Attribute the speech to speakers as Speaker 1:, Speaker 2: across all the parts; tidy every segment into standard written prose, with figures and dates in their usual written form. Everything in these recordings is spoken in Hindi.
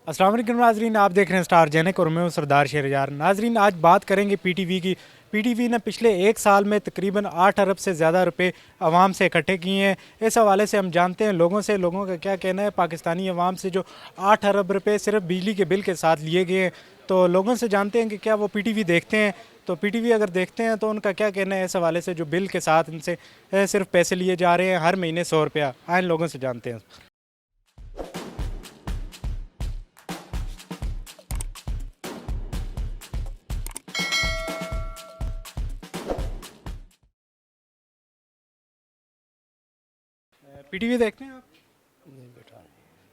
Speaker 1: अस्सलाम वालेकुम नाजरीन, आप देख रहे हैं स्टार जेनिक और मैं हूं सरदार शेरजार। नाजरीन, आज बात करेंगे पीटीवी की। पीटीवी ने पिछले एक साल में तकरीबन 8 अरब से ज़्यादा रुपए आवाम से इकट्ठे किए हैं। इस हवाले से हम जानते हैं लोगों का क्या कहना है। पाकिस्तानी अवाम से जो 8 अरब रुपए सिर्फ बिजली के बिल के साथ लिए गए हैं, तो लोगों से जानते हैं कि क्या वो पीटीवी देखते हैं। तो पीटीवी अगर देखते हैं तो उनका क्या कहना है इस हवाले से, जो बिल के साथ इनसे सिर्फ पैसे लिए जा रहे हैं हर महीने 100 रुपया। आए लोगों से जानते हैं। पीटीवी देखते हैं आप?
Speaker 2: नहीं बेटा।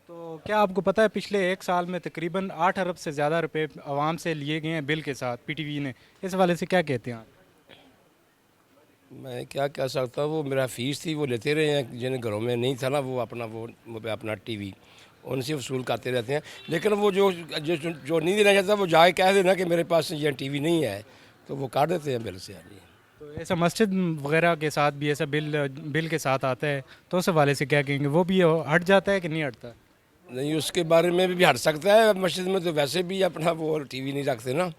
Speaker 1: तो क्या आपको पता है पिछले एक साल में तकरीबन 8 अरब से ज़्यादा रुपए आवाम से लिए गए हैं बिल के साथ पीटीवी ने। इस वाले से क्या कहते हैं आप?
Speaker 2: मैं क्या कह सकता हूँ, वो मेरा फ़ीस थी वो लेते रहे हैं। जिन घरों में नहीं था ना वो अपना टीवी उनसे वसूल करते रहते हैं। लेकिन वो जो जो जो नहीं देना चाहता वो जाके कह देना कि मेरे पास ये टीवी नहीं है, तो वो काट देते हैं बिल से। हाँ जी।
Speaker 1: तो ऐसा मस्जिद वगैरह के साथ भी ऐसा बिल बिल के साथ आता है, तो उस वाले से क्या कहेंगे, वो भी हट जाता है कि नहीं हटता?
Speaker 2: नहीं, उसके बारे में भी हट सकता है। मस्जिद में तो वैसे भी अपना वो टीवी नहीं रखते ना,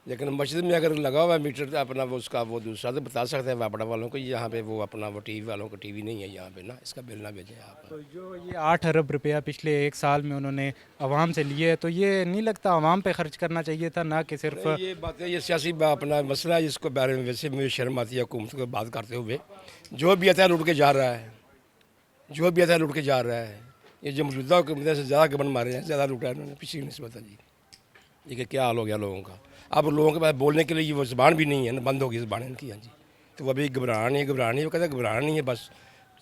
Speaker 2: लेकिन मस्जिद में अगर लगा हुआ है मीटर तो अपना वो उसका वो दूसरा तो बता सकते हैं वापड़ा वालों को, यहाँ पे वो अपना वो टीवी वालों को टीवी नहीं है यहाँ पे ना, इसका बिल ना भेजें आप।
Speaker 1: तो जो ये 8 अरब रुपया पिछले एक साल में उन्होंने आवाम से लिए है, तो ये नहीं लगता आवाम पे खर्च करना चाहिए था, ना कि सिर्फ?
Speaker 2: नहीं, ये बात है, ये सियासी अपना मसला है, इसको बारे में वैसे मुझे शर्म आती है हुकूमत को बात करते हुए। जो भी आता है लुट के जा रहा है, जो भी आता है लुट के जा रहा है। ये जो मौजूदा हुकूमत से ज़्यादा गबन मारे हैं, ज़्यादा लुटा है इन्होंने पिछली नस्बत जी। देखिए क्या हाल हो गया लोगों का। अब लोगों के पास बोलने के लिए ये वो ज़बान भी नहीं है ना, बंद हो गई ज़बान इनकी। हाँ जी। तो वो अभी घबराना नहीं है, वो कहते हैं घबराना नहीं है, बस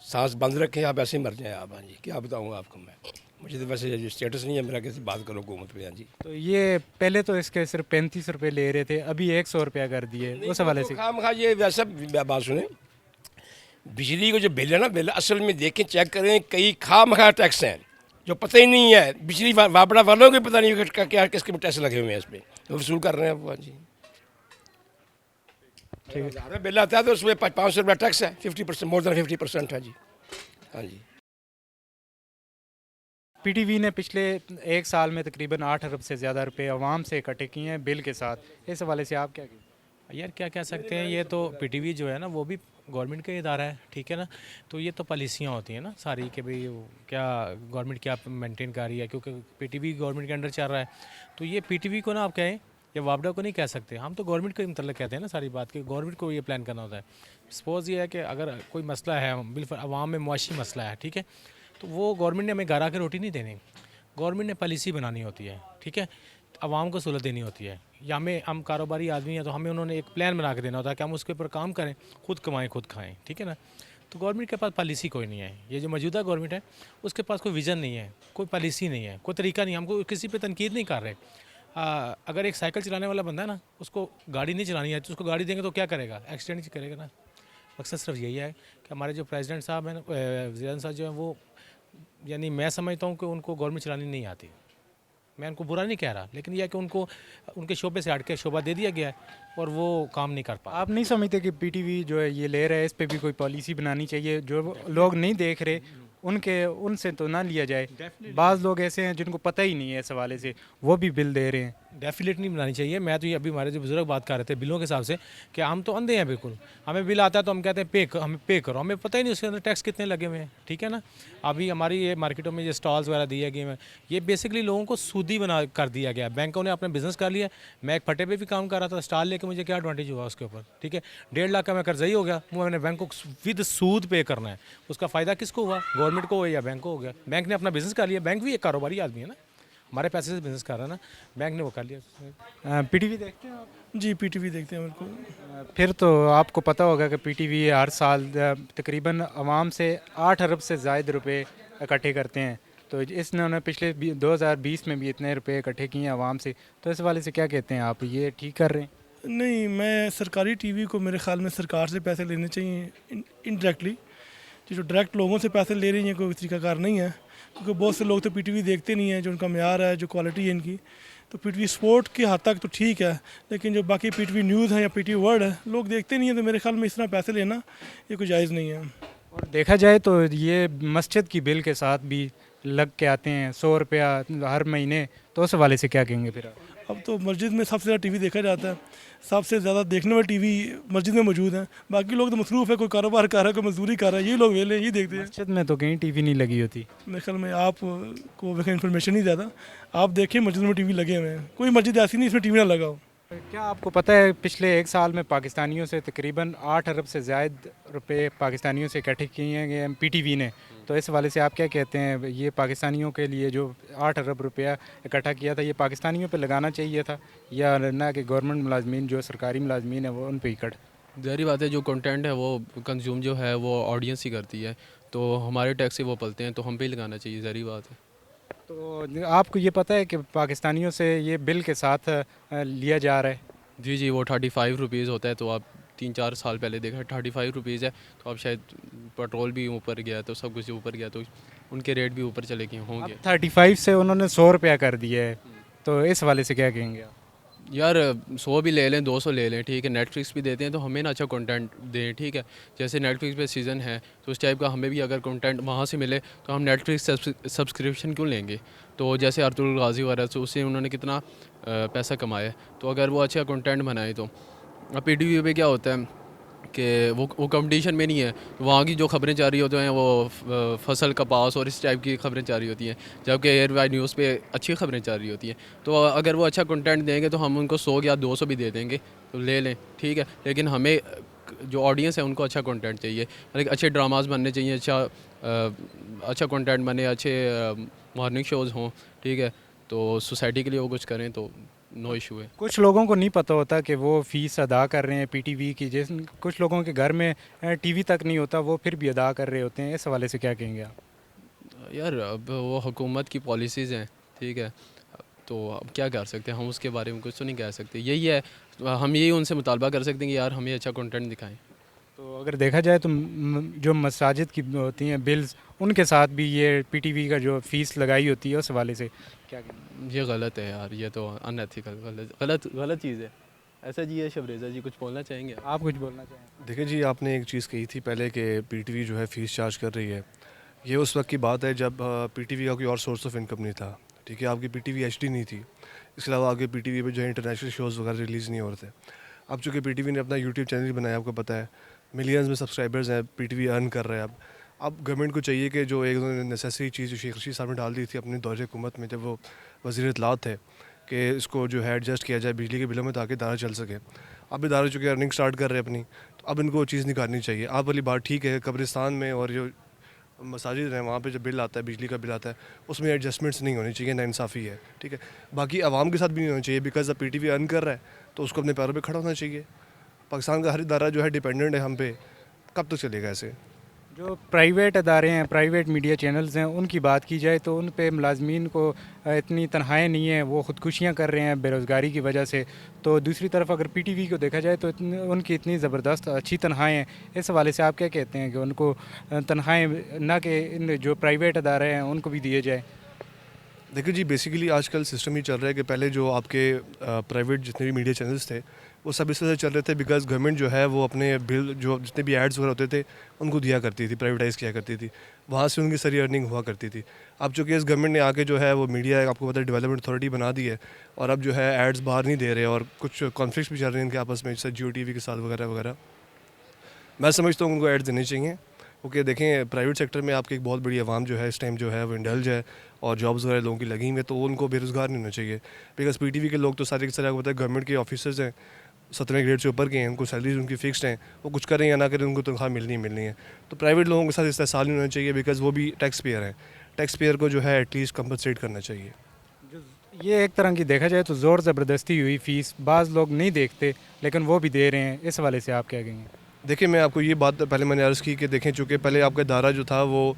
Speaker 2: सांस बंद रखें, आप ऐसे ही मर जाएँ आप। हाँ जी, क्या बताऊँगा आपको मैं। मुझे तो वैसे ये स्टेटस नहीं है मेरा किसी बात करो हुकूमत पे। हाँ जी।
Speaker 1: तो ये पहले तो इसके सिर्फ 35 रुपये ले रहे थे, अभी 100 रुपया कर दिए, उस हवाले से?
Speaker 2: खाम खा ये वैसा बात सुने, बिजली को जो बिल है ना, बिल असल में देखें चेक करें, कई खाम खा टैक्स हैं जो पता ही नहीं है। बिजली वापड़ा वालों को पता नहीं है क्या किसके टैक्स लगे हुए हैं इस पर, तो वसूल कर रहे हैं वो। हाँ जी।
Speaker 1: ठीक है।
Speaker 2: 1000 बिल आता है तो उसमें 500 रुपया टैक्स है, 50%, मोर देन 50% है जी। हाँ जी।
Speaker 1: पीटीवी ने पिछले एक साल में तकरीबन 8 अरब से ज़्यादा रुपए आवाम से इकट्ठे किए हैं बिल के साथ। इस हवाले से आप क्या कहेंगे?
Speaker 3: यार क्या कह सकते हैं, ये तो पीटीवी जो है ना वो भी गवर्नमेंट का ही इदारा है, ठीक है ना। तो ये तो पॉलिसियाँ होती हैं ना सारी कि भाई क्या गवर्नमेंट क्या मेंटेन कर रही है, क्योंकि पीटीवी गवर्नमेंट के अंडर चल रहा है। तो ये पीटीवी को ना आप कहें या वापडा को नहीं कह सकते, हम तो गवर्नमेंट के मतलब कहते हैं ना सारी बात कि गवर्नमेंट को ये प्लान करना होता है। सपोज़ ये है कि अगर कोई मसला है बिल्कुल आवाम में मुआशी मसला है, ठीक है, तो वो गवर्नमेंट ने हमें घर आकर रोटी नहीं देनी, गवर्नमेंट ने पॉलिसी बनानी होती है, ठीक है। आवाम को सहूलत देनी होती है, या हमें हम कारोबारी आदमी हैं तो हमें उन्होंने एक प्लान बना के देना होता है कि हम उसके ऊपर काम करें, खुद कमाएं खुद खाएं, ठीक है ना। तो गवर्नमेंट के पास पॉलिसी कोई नहीं है। ये जो मौजूदा गवर्नमेंट है उसके पास कोई विज़न नहीं है, कोई पॉलिसी नहीं है, कोई तरीका नहीं है। हमको किसी पे तनकीद नहीं कर रहे। अगर एक साइकिल चलाने वाला बंदा है ना, उसको गाड़ी नहीं चलानी है तो उसको गाड़ी देंगे तो क्या करेगा, एक्सीडेंट ही करेगा ना। मकसद सिर्फ यही है कि हमारे जो प्रेसिडेंट साहब हैं, वज़ीर साहब जो हैं, वो यानी मैं समझता हूँ कि उनको गवर्नमेंट चलानी नहीं आती। मैं उनको बुरा नहीं कह रहा, लेकिन यह है कि उनको उनके शोबे से हट के शोबा दे दिया गया है और वो काम नहीं कर पा।
Speaker 1: आप नहीं समझते कि पीटीवी जो है ये ले रहा है, इस पे भी कोई पॉलिसी बनानी चाहिए? जो लोग नहीं देख रहे उनसे तो ना लिया जाए। बाज़ लोग ऐसे हैं जिनको पता ही नहीं है इस हवाले से, वो भी बिल दे रहे हैं।
Speaker 3: डेफिनेटली बनानी चाहिए। मैं तो ये अभी हमारे जो बुजुर्ग बात कर रहे थे बिलों के हिसाब से कि हम तो अंधे हैं बिल्कुल। हमें बिल आता है तो हम कहते हैं हमें पे करो, हमें पता ही नहीं उसके अंदर टैक्स कितने लगे हुए हैं, ठीक है ना। अभी हमारी ये मार्केटों में ये स्टॉल्स वगैरह दिए गए हैं, ये बेसिकली लोगों को सूदी बना कर दिया गया। बैंकों ने अपने बिजनेस कर लिया। मैं एक फटे पे भी काम कर रहा था, स्टॉल लेके मुझे क्या एडवांटेज हुआ उसके ऊपर, ठीक है। 1.5 लाख का मैं कर्जा ही हो गया, वो मैंने बैंक को विद सूद पे करना है। उसका फ़ायदा किसको हुआ, गवर्नमेंट को या बैंक को हो गया। बैंक ने अपना बिजनेस कर लिया, बैंक भी एक कारोबारी आदमी है ना, हमारे पैसे से बिजनेस कर रहा है ना, बैंक ने वो कर लिया।
Speaker 1: पीटीवी देखते हैं आप?
Speaker 4: जी, पीटीवी देखते हैं बिल्कुल।
Speaker 1: फिर तो आपको पता होगा कि पीटीवी हर साल तकरीबन आवाम से 8 अरब से ज़ायद रुपए इकट्ठे करते हैं। तो इसने पिछले 2020 में भी इतने रुपए इकट्ठे किए हैं आवाम से। तो इस वाले से क्या कहते हैं आप, ये ठीक कर रहे हैं?
Speaker 4: नहीं, मैं सरकारी टीवी को मेरे ख्याल में सरकार से पैसे लेने चाहिए इनडायरेक्टली। जो डायरेक्ट लोगों से पैसे ले रही हैं कोई तरीकाकार नहीं है, क्योंकि बहुत से लोग तो पीटीवी देखते नहीं हैं। जो उनका म्यार है, जो क्वालिटी है इनकी, तो पीटीवी स्पोर्ट के हद तक तो ठीक है, लेकिन जो बाकी पीटीवी न्यूज़ है या पीटीवी वर्ल्ड है लोग देखते नहीं हैं। तो मेरे ख्याल में इस तरह पैसे लेना ये कोई जायज़ नहीं है।
Speaker 1: और देखा जाए तो ये मस्जिद की बिल के साथ भी लग के आते हैं 100 रुपया हर महीने, तो उस वाले से क्या कहेंगे फिर आप?
Speaker 4: अब तो मस्जिद में सबसे ज़्यादा टीवी देखा जाता है, सबसे ज़्यादा देखने वाले टीवी मस्जिद में मौजूद हैं। बाकी लोग तो मसरूफ़ है, कोई कारोबार कर रहा है, कोई मजदूरी कर रहा है, ये लोग वेले हैं, ये देखते हैं।
Speaker 1: मस्जिद में तो कहीं टीवी नहीं लगी होती।
Speaker 4: मेरे ख्याल में आप को वैसे इन्फॉर्मेशन नहीं ज़्यादा, आप देखिए मस्जिद में टीवी लगे हुए हैं, कोई मस्जिद ऐसी नहीं इसमें टीवी ना लगा हो।
Speaker 1: क्या आपको पता है पिछले एक साल में पाकिस्तानियों से तकरीबन 8 अरब से ज़ायद रुपए पाकिस्तानियों से इकट्ठे किए हैं पीटीवी ने, तो इस वाले से आप क्या कहते हैं? ये पाकिस्तानियों के लिए जो 8 अरब रुपया इकट्ठा किया था, ये पाकिस्तानियों पे लगाना चाहिए था या ना कि गवर्नमेंट मुलाजमीन जो सरकारी मुलाजमीन है वो उन पे इकट्ठ?
Speaker 5: ज़ाहिर बात है, जो कंटेंट है वो कंज्यूम जो है वो ऑडियंस ही करती है, तो हमारे टैक्स से वो पलते हैं, तो हम पे ही लगाना चाहिए, ज़ाहिर बात है।
Speaker 1: तो आपको ये पता है कि पाकिस्तानियों से ये बिल के साथ लिया जा रहा है?
Speaker 5: जी जी, वो 35 रुपीज़ होता है, तो आप 3-4 साल पहले देखा 35 रुपीज़ है, तो अब शायद पेट्रोल भी ऊपर गया, तो सब कुछ ऊपर गया, तो उनके रेट भी ऊपर चले गए होंगे।
Speaker 1: 35 से उन्होंने 100 रुपया कर दिया है, तो इस वाले से क्या कहेंगे आप?
Speaker 5: यार 100 भी ले लें, 200 ले लें, ठीक है, नेटफ्लिक्स भी देते हैं, तो हमें ना अच्छा कंटेंट दें, ठीक है। जैसे नेटफ्लिक्स पे सीज़न है, तो उस टाइप का हमें भी अगर कंटेंट वहाँ से मिले, तो हम नेटफ्लिक्स सब्सक्रिप्शन क्यों लेंगे? तो जैसे अर्तुगरुल गाजी वगैरह, तो उससे उन्होंने कितना पैसा कमाया है, तो अगर वो अच्छा कंटेंट बनाए, तो अब PTV पे क्या होता है कि वो कंपटीशन में नहीं है, तो वहाँ की जो खबरें चाह रही होती हैं वो फसल कपास और इस टाइप की खबरें चाह रही होती हैं, जबकि एयर वाई न्यूज़ पे अच्छी खबरें चाह रही होती हैं। तो अगर वो अच्छा कंटेंट देंगे तो हम उनको 100 या 200 भी दे देंगे, तो ले लें, ठीक है। लेकिन हमें जो ऑडियंस है उनको अच्छा कंटेंट चाहिए, लाइक अच्छे ड्रामाज बनने चाहिए, अच्छा कंटेंट बने, अच्छे मॉर्निंग शोज़ हों, ठीक है, तो सोसाइटी के लिए वो कुछ करें, तो नो इशू है।
Speaker 1: कुछ लोगों को नहीं पता होता कि वो फ़ीस अदा कर रहे हैं पीटीवी की, जिस कुछ लोगों के घर में टीवी तक नहीं होता, वो फिर भी अदा कर रहे होते हैं, इस हवाले से क्या कहेंगे आप?
Speaker 5: यार अब वो हुकूमत की पॉलिसीज़ हैं, ठीक है, तो अब क्या कर सकते हैं हम, उसके बारे में कुछ तो नहीं कह सकते। यही है, हम यही उनसे मुतालबा कर सकते हैं कि यार हमें अच्छा कंटेंट दिखाएं।
Speaker 1: तो अगर देखा जाए तो जो मसाजिद की होती हैं बिल्स, उनके साथ भी ये पीटीवी का जो फ़ीस लगाई होती है, उस हवाले से क्या कहेंगे?
Speaker 5: ये गलत है यार, ये तो अनएथिकल, गलत चीज़ है। ऐसा जी है, शबरेज़ा जी कुछ बोलना चाहेंगे?
Speaker 1: आप कुछ बोलना चाहें?
Speaker 6: देखिए जी, आपने एक चीज़ कही थी पहले कि पीटीवी जो है फ़ीस चार्ज कर रही है। ये उस वक्त की बात है जब पीटीवी का कोई और सोर्स ऑफ इनकम नहीं था, ठीक है। आपकी पीटीवी एचडी नहीं थी, इसके अलावा आपके पीटीवी पे जो है इंटरनेशनल शोज़ वगैरह रिलीज़ नहीं हो रहे थे। अब चूँकि पीटीवी ने अपना यूट्यूब चैनल बनाया, आपको पता है, मिलियंस में सब्सक्राइबर्स हैं, पीटीवी अर्न कर रहा है। अब गवर्नमेंट को चाहिए कि जो एक उन्होंने नेसेसरी चीज़ जो शेख रशीद साहब ने डाल दी थी अपने दौरे हुकूमत में, जब वो वज़ीर इत्तलात थे, कि इसको जो है एडजस्ट किया जाए बिजली के बिलों में, ताकि इदारा चल सके। अब इदारे चूँकि अर्निंग स्टार्ट कर रहे हैं अपनी, तो अब इनको वो चीज़ निकालनी चाहिए। आप वाली बात ठीक है, कब्रिस्तान में और जो मसाजिद हैं वहाँ पे जब बिल आता है, बिजली का बिल आता है, उसमें एडजस्टमेंट्स नहीं होनी चाहिए, नाइंसाफ़ी है, ठीक है। बाकी आवाम के साथ भी नहीं होनी चाहिए, बिकॉज अब पीटीवी अर्न कर रहा है तो उसको अपने पैरों पे खड़ा होना चाहिए। पाकिस्तान का हर इदारा जो है डिपेंडेंट है हम पे, कब तक चलेगा ऐसे?
Speaker 1: जो प्राइवेट अदारे हैं, प्राइवेट मीडिया चैनल्स हैं, उनकी बात की जाए तो उन पे मुलाजमीन को इतनी तनख्वाहें नहीं हैं, वो ख़ुदकुशियाँ कर रहे हैं बेरोज़गारी की वजह से। तो दूसरी तरफ अगर पीटीवी को देखा जाए तो उनकी इतनी ज़बरदस्त अच्छी तनख्वाहें हैं, इस हवाले से आप क्या कहते हैं कि उनको तनख्वाहें ना कि इन जो प्राइवेट अदारे हैं उनको भी दिए जाए?
Speaker 6: देखिए जी, बेसिकली आजकल सिस्टम ही चल रहा है कि पहले जो आपके प्राइवेट जितने भी मीडिया चैनल्स थे वो सब इस वजह से चल रहे थे बिकॉज गवर्नमेंट जो है वो अपने बिल जो जितने भी एड्स वगैरह होते थे उनको दिया करती थी, प्राइवेटाइज़ किया करती थी, वहाँ से उनकी सारी अर्निंग हुआ करती थी। अब चूँकि इस गवर्नमेंट ने आके जो है वो मीडिया आपको पता है डेवलपमेंट अथॉरिटी बना दी है, और अब जो है एड्स बाहर नहीं दे रहे, और कुछ कॉन्फ्लिक्ट भी चल रहे हैं इनके आपस में, जैसे जियो टीवी के साथ वगैरह वगैरह। मैं समझता हूँ उनको एड्स देने चाहिए, क्योंकि देखें प्राइवेट सेक्टर में आपकी एक बहुत बड़ी आवाम जो है इस टाइम जो है वो इंडल्ज है, और जॉब्स वगैरह लोगों की लगी हुई है, तो उनको बेरोज़गार नहीं होना चाहिए। बिकॉज पीटीवी के लोग तो सारे के सारे आपको पता है गवर्नमेंट के ऑफिसर्स हैं, 17वें ग्रेड से ऊपर के हैं, उनको सैलरीज उनकी फिक्स्ड हैं, वो कुछ करें या ना करें उनको तनख्वाह मिलनी है। तो प्राइवेट लोगों के साथ इस्तेसाल नहीं होना चाहिए, बिकॉज वो भी टैक्स पेयर हैं, टैक्स पेयर को जो है एटलीस्ट कंपनसेट करना चाहिए।
Speaker 1: ये एक तरह की देखा जाए तो ज़ोर ज़बरदस्ती हुई फ़ीस, बाज़ लोग नहीं देखते लेकिन वो भी दे रहे हैं, इस वाले से आप क्या कहेंगे?
Speaker 6: देखिए, मैं आपको ये बात पहले मैंने अर्ज़ की कि देखें, चूँकि पहले आपका दायरा जो था वो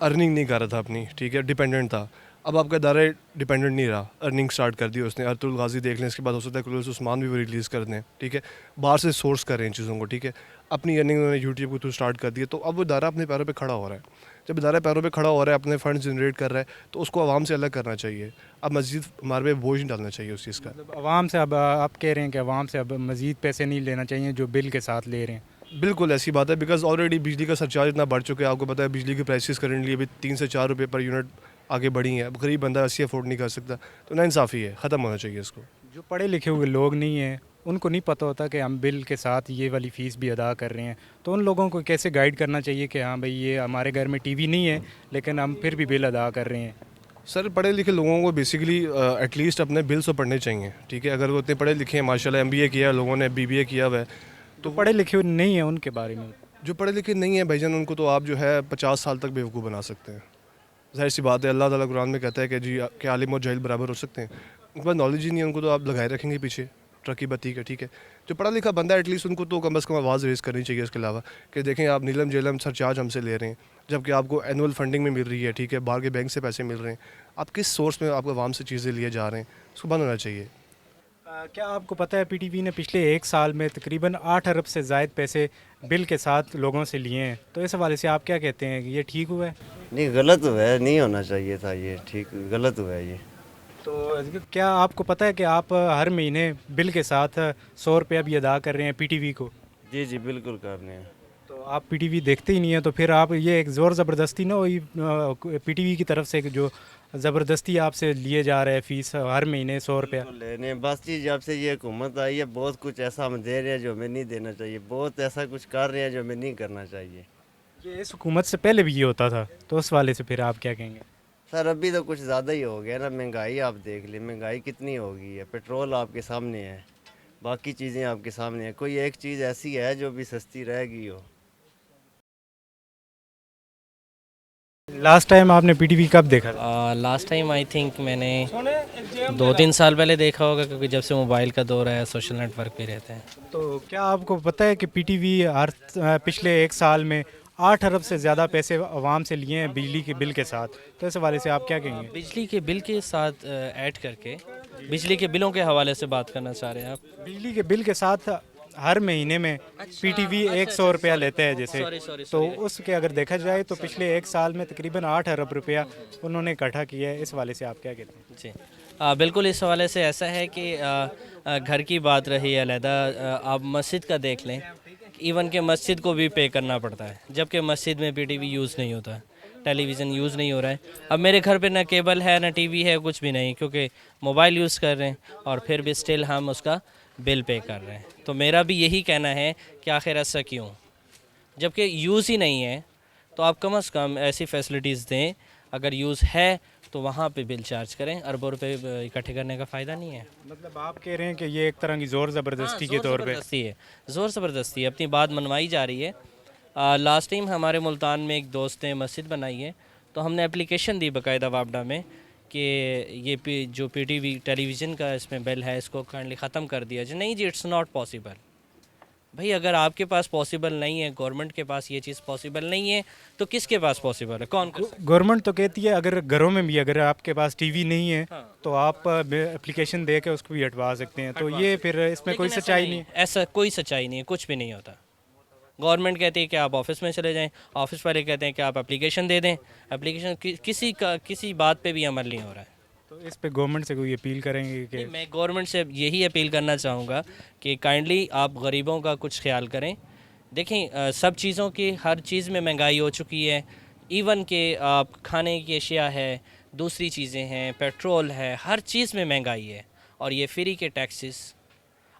Speaker 6: अर्निंग नहीं कर रहा था अपनी, ठीक है, डिपेंडेंट था। अब आपका दायरा डिपेंडेंट नहीं रहा, अर्निंग स्टार्ट कर दी उसने। अर्तुगरुल गाजी देख लें, इसके बाद हो सकता है कुलूस उस्मान भी वो रिलीज़ कर दें, ठीक है, बाहर से सोर्स कर रहे हैं चीज़ों को, ठीक है। अपनी अर्निंग उन्होंने यूट्यूब के थ्रू स्टार्ट कर दी है, तो अब वो दायरा अपने पैरों पे खड़ा हो रहा है। जब दायरा पैरों पे खड़ा हो रहा है, अपने फंड जनरेट कर रहा है, तो उसको आवाम से अलग करना चाहिए। अब मस्जिद हमारे पे बोझ नहीं डालना चाहिए उस चीज़ का।
Speaker 1: मतलब आवाम से अब आप कह रहे हैं कि आवाम से अब मज़ीद पैसे नहीं लेना चाहिए जो बिल के साथ ले रहे हैं?
Speaker 6: बिल्कुल ऐसी बात है, बिकॉज ऑलरेडी बिजली का सरचार्ज इतना बढ़ चुका है। आपको पता है बिजली की प्राइसेस करेंटली अभी 3 से 4 रुपये पर यूनिट आगे बढ़ी हैं, अब गरीब बंदा ऐसी अफोर्ड नहीं कर सकता, तो नाइंसाफ़ी है, ख़त्म होना चाहिए इसको।
Speaker 1: जो पढ़े लिखे हुए लोग नहीं हैं उनको नहीं पता होता कि हम बिल के साथ ये वाली फ़ीस भी अदा कर रहे हैं, तो उन लोगों को कैसे गाइड करना चाहिए कि हाँ भाई ये हमारे घर में टीवी नहीं है लेकिन हम फिर भी बिल अदा कर रहे हैं।
Speaker 6: सर पढ़े लिखे लोगों को बेसिकली एटलीस्ट अपने बिल्स तो पढ़ने चाहिए, ठीक है। अगर वो इतने पढ़े लिखे हैं, माशाल्लाह एमबीए किया है लोगों ने, बीबीए किया हुआ है,
Speaker 1: तो पढ़े लिखे हुए नहीं हैं उनके बारे में
Speaker 6: जो पढ़े लिखे नहीं है भाईजान उनको तो आप जो है 50 साल तक बेवकूफ़ बना सकते हैं। ज़ाहिर सी बात है, अल्लाह ताला कुरान में कहता है कि जी कि आलिम और जाहिल बराबर हो सकते हैं। उनके पास नॉलेज ही नहीं है, उनको तो आप लगाए रखेंगे पीछे ट्रकी बत्ती का, ठीक है। जो पढ़ा लिखा बंदा है एटलीस्ट उनको तो कम अज़ कम आवाज़ रेज़ करनी चाहिए इसके अलावा, कि देखें आप नीलम जेलम सरचार्ज हमसे ले रहे हैं जबकि आपको एनुअल फंडिंग में मिल रही है, ठीक है, बाहर के बैंक से पैसे मिल रहे हैं, आप किस सोर्स में आपको आवाम से चीज़ें लिए जा रहे हैं, उसको बंद होना चाहिए।
Speaker 1: क्या आपको पता है पीटीवी ने पिछले एक साल में तकरीबन 8 अरब से ज़ायद पैसे बिल के साथ लोगों से लिए हैं, तो इस हवाले से आप क्या कहते हैं कि ये ठीक हुआ है?
Speaker 7: नहीं, गलत हुआ है, नहीं होना चाहिए था ये, ठीक गलत हुआ है ये।
Speaker 1: तो क्या आपको पता है कि आप हर महीने बिल के साथ 100 रुपया भी अदा कर रहे हैं पीटीवी को?
Speaker 7: जी जी बिल्कुल करने हैं।
Speaker 1: तो आप पीटीवी देखते ही नहीं हैं, तो फिर आप ये एक ज़ोर ज़बरदस्ती ना हुई पीटीवी की तरफ से जो ज़बरदस्ती आपसे लिए जा रहे हैं फ़ीस हर महीने 100 रुपया?
Speaker 7: तो लेने बस जी, जब से ये हुकूमत आई है बहुत कुछ ऐसा हम दे रहे हैं जो हमें नहीं देना चाहिए, बहुत ऐसा कुछ कर रहे हैं जो हमें नहीं करना चाहिए।
Speaker 1: ये इस हुकूमत से पहले भी ये होता था, तो उस वाले से फिर आप क्या कहेंगे?
Speaker 7: सर अभी तो कुछ ज़्यादा ही हो गया ना, महंगाई आप देख लें, महंगाई कितनी हो गई है, पेट्रोल आपके सामने है, बाकी चीज़ें आपके सामने हैं, कोई एक चीज़ ऐसी है जो भी सस्ती रह गई हो।
Speaker 1: लास्ट टाइम आपने पीटीवी कब देखा था?
Speaker 8: लास्ट टाइम आई थिंक मैंने 2-3 साल पहले देखा होगा, क्योंकि जब से मोबाइल का दौर है सोशल नेटवर्क पे रहते हैं।
Speaker 1: तो क्या आपको पता है कि पीटीवी हर पिछले एक साल में 8 अरब से ज़्यादा पैसे आवाम से लिए हैं बिजली के बिल के साथ, तो इस हवाले से आप क्या कहेंगे?
Speaker 8: बिजली के बिल के साथ ऐड करके बिजली के बिलों के हवाले से बात करना चाह रहे हैं आप?
Speaker 1: बिजली के बिल के साथ हर महीने में पीटीवी 100 रुपया लेते हैं जैसे, तो उसके अगर देखा जाए तो पिछले एक साल में तकरीबन 8 अरब रुपया उन्होंने इकट्ठा किया है, इस वाले से आप क्या कहते हैं?
Speaker 8: जी बिल्कुल, इस हवाले से ऐसा है कि घर की बात रही अलहदा, आप मस्जिद का देख लें, इवन के मस्जिद को भी पे करना पड़ता है, जबकि मस्जिद में पीटीवी यूज़ नहीं होता है, टेलीविज़न यूज़ नहीं हो रहा है। अब मेरे घर पे ना केबल है ना टीवी है, कुछ भी नहीं, क्योंकि मोबाइल यूज़ कर रहे हैं और फिर भी स्टिल हम उसका बिल पे कर रहे हैं। तो मेरा भी यही कहना है कि आखिर ऐसा क्यों, जबकि यूज़ ही नहीं है, तो आप कम से कम ऐसी फैसिलिटीज़ दें, अगर यूज़ है तो वहाँ पे बिल चार्ज करें, अरबों रुपए इकट्ठे करने का फ़ायदा नहीं है।
Speaker 1: मतलब आप कह रहे हैं कि ये एक तरह की ज़ोर ज़बरदस्ती के तौर पे?
Speaker 8: ज़बरदस्ती है, ज़ोर ज़बरदस्ती है, अपनी बात मनवाई जा रही है। लास्ट टाइम हमारे मुल्तान में एक दोस्त ने मस्जिद बनाई है, तो हमने एप्लीकेशन दी बाकायदा वापडा में कि ये जो पीटीवी टेलीविज़न का इसमें बिल है इसको काइंडली ख़त्म कर दिया जाए। नहीं जी, इट्स नॉट पॉसिबल। भाई अगर आपके पास पॉसिबल नहीं है, गवर्नमेंट के पास ये चीज़ पॉसिबल नहीं है, तो किसके पास पॉसिबल है? कौन कर सकता है?
Speaker 1: गवर्नमेंट तो कहती है अगर घरों में भी अगर आपके पास टीवी नहीं है तो आप एप्लीकेशन दे के उसको भी हटवा सकते हैं, तो ये फिर इसमें कोई
Speaker 8: लेकिन ऐसा
Speaker 1: सच्चाई नहीं है?
Speaker 8: ऐसा कोई सच्चाई नहीं है, कुछ भी नहीं होता। गवर्नमेंट कहती है कि आप ऑफिस में चले जाएं, ऑफिस वाले कहते हैं कि आप एप्लीकेशन दे दें, एप्लीकेशन किसी बात पे भी अमल नहीं हो रहा है।
Speaker 1: तो इस पे गवर्नमेंट से कोई अपील करेंगे कि
Speaker 8: मैं गवर्नमेंट से यही अपील करना चाहूँगा कि काइंडली आप गरीबों का कुछ ख्याल करें। देखें सब चीज़ों की, हर चीज़ में महंगाई हो चुकी है, इवन के आप खाने की अशिया है, दूसरी चीज़ें हैं, पेट्रोल है, हर चीज़ में महंगाई है, और ये फ्री के टैक्सेस।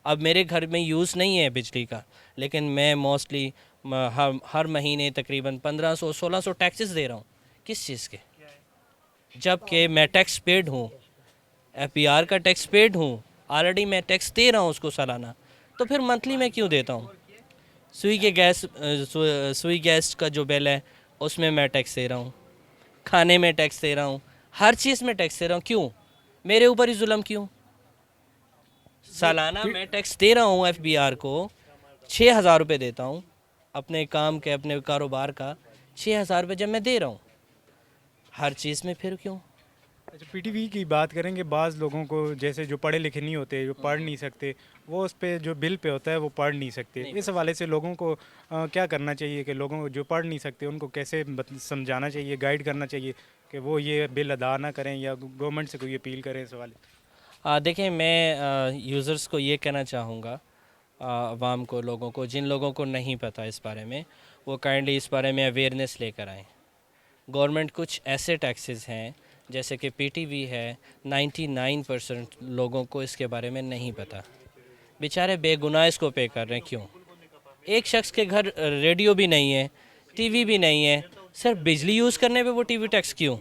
Speaker 8: अब मेरे घर में यूज़ नहीं है बिजली का, लेकिन मैं मोस्टली हर महीने तकरीबन 1500-1600 टैक्सेस दे रहा हूँ। किस चीज़ के? जबकि मैं टैक्स पेड हूँ, एफबीआर का टैक्स पेड हूँ, ऑलरेडी मैं टैक्स दे रहा हूँ उसको सालाना, तो फिर मंथली मैं क्यों देता हूँ? सुई गैस का जो बिल है उसमें मैं टैक्स दे रहा हूँ, खाने में टैक्स दे रहा हूँ, हर चीज़ में टैक्स दे रहा हूँ। क्यों? मेरे ऊपर ही जुल्म क्यों? सालाना मैं टैक्स दे रहा हूँ एफबीआर को, 6,000 रुपये देता हूँ अपने काम के, अपने कारोबार का 6,000 रुपये जब मैं दे रहा हूँ, हर चीज़ में फिर क्यों?
Speaker 1: अच्छा, पीटीवी की बात करेंगे, बाज़ लोगों को जैसे जो पढ़े लिखे नहीं होते, जो पढ़ नहीं सकते, वो उस पे जो बिल पे होता है वो पढ़ नहीं सकते। इस हवाले से लोगों को क्या करना चाहिए कि लोगों को जो पढ़ नहीं सकते उनको कैसे समझाना चाहिए, गाइड करना चाहिए कि वो ये बिल अदा ना करें, या गवर्नमेंट से कोई अपील करें इस हवाले?
Speaker 8: देखें, मैं यूज़र्स को ये कहना चाहूँगा, आवाम को, लोगों को, जिन लोगों को नहीं पता इस बारे में, वो काइंडली इस बारे में अवेयरनेस लेकर आएँ। गवर्नमेंट कुछ ऐसे टैक्सेस हैं जैसे कि पीटीवी है, 99% लोगों को इसके बारे में नहीं पता। बेचारे बेगुनाह इसको पे कर रहे हैं। क्यों? एक शख्स के घर रेडियो भी नहीं है, टीवी भी नहीं है, सिर्फ बिजली यूज़ करने पे वो टीवी टैक्स क्यों?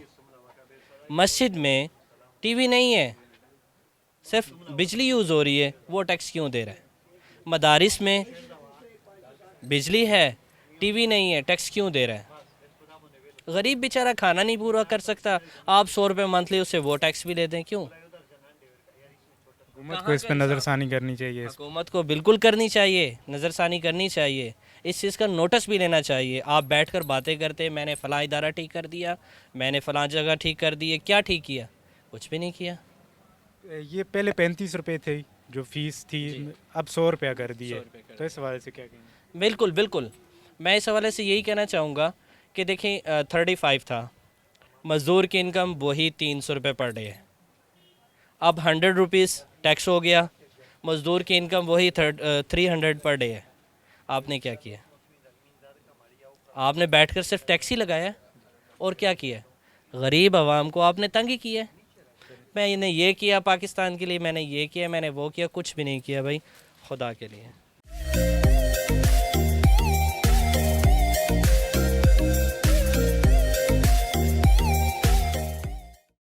Speaker 8: मस्जिद में टीवी नहीं है, सिर्फ बिजली यूज़ हो रही है, वो टैक्स क्यों दे रहा है? मदारिस में बिजली है, टीवी नहीं है, टैक्स क्यों दे रहा है? गरीब बेचारा खाना नहीं पूरा कर सकता, आप 100 रुपये मंथली उससे वो टैक्स भी लेते हैं। क्यों?
Speaker 1: हुकूमत को इस पर नज़रसानी करनी चाहिए।
Speaker 8: हुकूमत को बिल्कुल करनी चाहिए, नज़रसानी करनी चाहिए, इस चीज़ का नोटिस भी लेना चाहिए। आप बैठकर बातें करते, मैंने फ़लाँ इदारा ठीक कर दिया, मैंने फ़लाँ जगह ठीक कर दी है, क्या ठीक किया? कुछ भी नहीं किया।
Speaker 1: ये पहले 35 रुपये थे जो फीस थी, अब 100 रुपया कर दी है, तो इस हवाले से क्या कहेंगे?
Speaker 8: बिल्कुल बिल्कुल, मैं इस हवाले से यही कहना चाहूँगा कि देखें 35 था, मज़दूर की इनकम वही 300 रुपये पर डे है, अब 100 रुपीज़ टैक्स हो गया, मज़दूर की इनकम वही 300 पर डे है। आपने क्या किया? आपने बैठकर सिर्फ टैक्स ही लगाया और क्या किया? गरीब आवाम को आपने तंग ही किया। मैंने ये किया पाकिस्तान के लिए, मैंने ये किया, मैंने वो किया, कुछ भी नहीं किया भाई, खुदा के लिए।